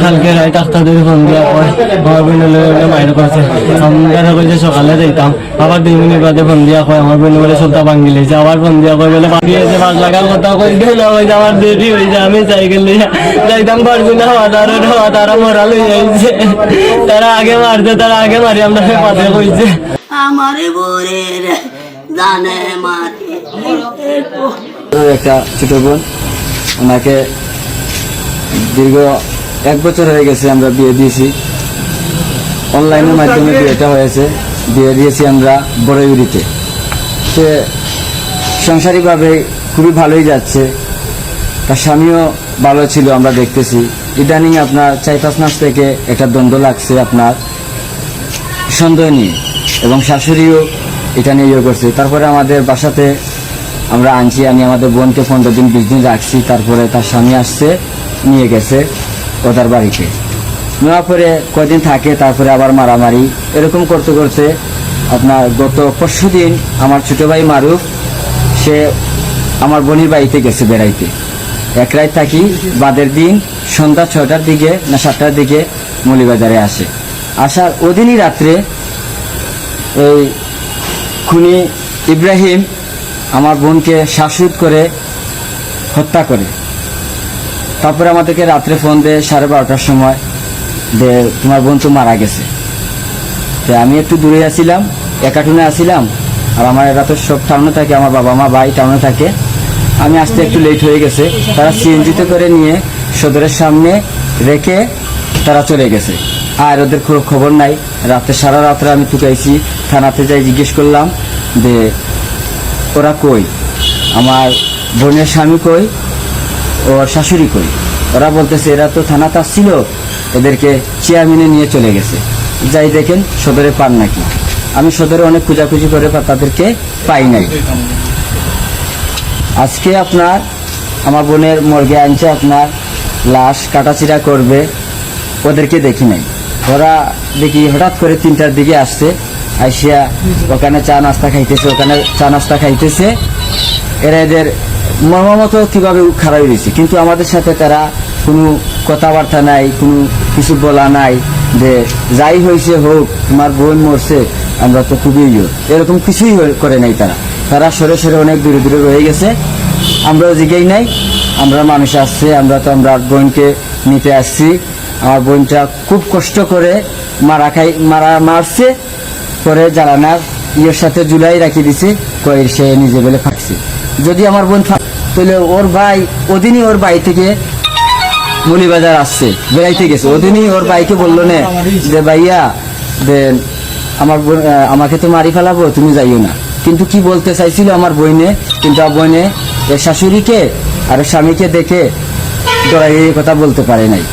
কালকে রাত 8টা থেকে ফোন দিয়া কয় আমার বোনের মায়ের কাছে আমরা কইছে সকালে যাইতাম, আবার 2 মিনিট বাদে ফোন দিয়া কয় আমার বোন বলে সবটা ভাঙি লেছে, আবার ফোন দিয়া কয় বলে বাকি আছে 5 লাখের কথা কই গেল, কইছে আমার দেরি হয়েছে আমি সাইকেল নিয়ে যাইতাম পারবি না, তারা মরা লই যাইছে, তারা আগে মারছে, তারা আগে মারি আমরা পাতে কইছে আমারে বোরের জানে মারে একটা ছোট বোন, ওনাকে দীর্ঘ 1 বছর হয়ে গেছে আমরা বিয়ে দিয়েছি। অনলাইনের মাধ্যমে বিয়েটা হয়েছে, বিয়ে দিয়েছি আমরা বড়ইউরিতে। সে সাংসারিকভাবে খুবই ভালোই যাচ্ছে, তার স্বামীও ভালো ছিল আমরা দেখতেছি। ইদানিং আপনার 4-5 মাস থেকে একটা দ্বন্দ্ব লাগছে আপনার সন্দেহ নিয়ে, এবং শাশুড়িও এটা নিয়ে ইয়ে করছে। তারপরে আমাদের বাসাতে আমরা আনছি, আমি আমাদের বোনকে 15 দিন 20 দিন রাখছি। তারপরে তার স্বামী আসছে, নিয়ে গেছে ওদের বাড়িতে। নেওয়ার পরে কয়দিন থাকে, তারপরে আবার মারামারি, এরকম করতে করতে আপনার গত পরশুদিন আমার ছোট ভাই মারুফ সে আমার বোনের বাড়িতে গেছে বেড়াইতে। 1 রাত থাকি, বাদের দিন সন্ধ্যা 6টার দিকে না 7টার দিকে মৌলিবাজারে আসে। আসার ওদিনই রাত্রে এই খুনি ইব্রাহিম আমার বোনকে শ্বাসরোধ করে হত্যা করে। তারপরে আমাদেরকে রাত্রে ফোন দেয় 12:30টার সময়, যে তোমার বোন তো মারা গেছে। তো আমি একটু দূরে আসছিলাম, একাটুনে আসছিলাম, আর আমার এরা তো সব টাউনে থাকে, আমার বাবা মা ভাই টাউনে থাকে। আমি আসতে একটু লেট হয়ে গেছে, তারা সিএনজিতে করে নিয়ে সদরের সামনে রেখে তারা চলে গেছে। আর ওদের খবর নাই। রাতে সারা রাত্রে আমি টুকাইছি, থানাতে যাই জিজ্ঞেস করলাম যে ওরা কই, আমার বোনের স্বামী কই, ওর শাশুড়ি কই। ওরা বলতেছে এরা তো থানাতে আসছিল, এদেরকে চেয়ারম্যানে নিয়ে চলে গেছে। যাই দেখেন সদরে পান নাকি। আমি সদরে অনেক খোঁজাখুঁজি করে তাদেরকে পাই নাই। আজকে আপনার আমার বোনের মর্গে আনছে, আপনার লাশ কাটাচিরা করবে, ওদেরকে দেখি নাই। ওরা দেখি হঠাৎ করে 3টার দিকে আসছে, আইসিয়া ওখানে চা নাস্তা খাইতেছে। এরা এদের মর্মমতো কিভাবে খারাপ হয়েছে, কিন্তু আমাদের সাথে তারা কোনো কথাবার্তা নাই, কোনো কিছু বলা নাই যে যাই হয়েছে হোক, তোমার বোন মরছে, আমরা তো খুবই এরকম কিছুই করে নাই। তারা সরে সরে অনেক দূরে দূরে রয়ে গেছে। আমরাও জিগেই নাই, আমরা মানুষ আসছে, আমরা তো আমরা বোনকে নিতে আসছি। আমার বোনটা খুব কষ্ট করে মারছে, পরে জ্বালানার ইয়ের সাথে জুলাই রাখি দিছে, কই সে নিজে বলে ফাঁকছে। যদি আমার বোন তাহলে ওর ভাই ওদিনই ওর বাড়ি থেকে মৌলিবাজার আসছে, বেড়াইতে গেছে। ওদিনই ওর ভাইকে বললো না যে ভাইয়া আমার বোন আমাকে তো মারি ফেলাবো, তুমি যাইও না। কিন্তু কি বলতে চাইছিল আমার বইনে, কিন্তু বইনে এর শাশুড়িকে আর স্বামীকে দেখে ডরাই কথা বলতে পারে নাই।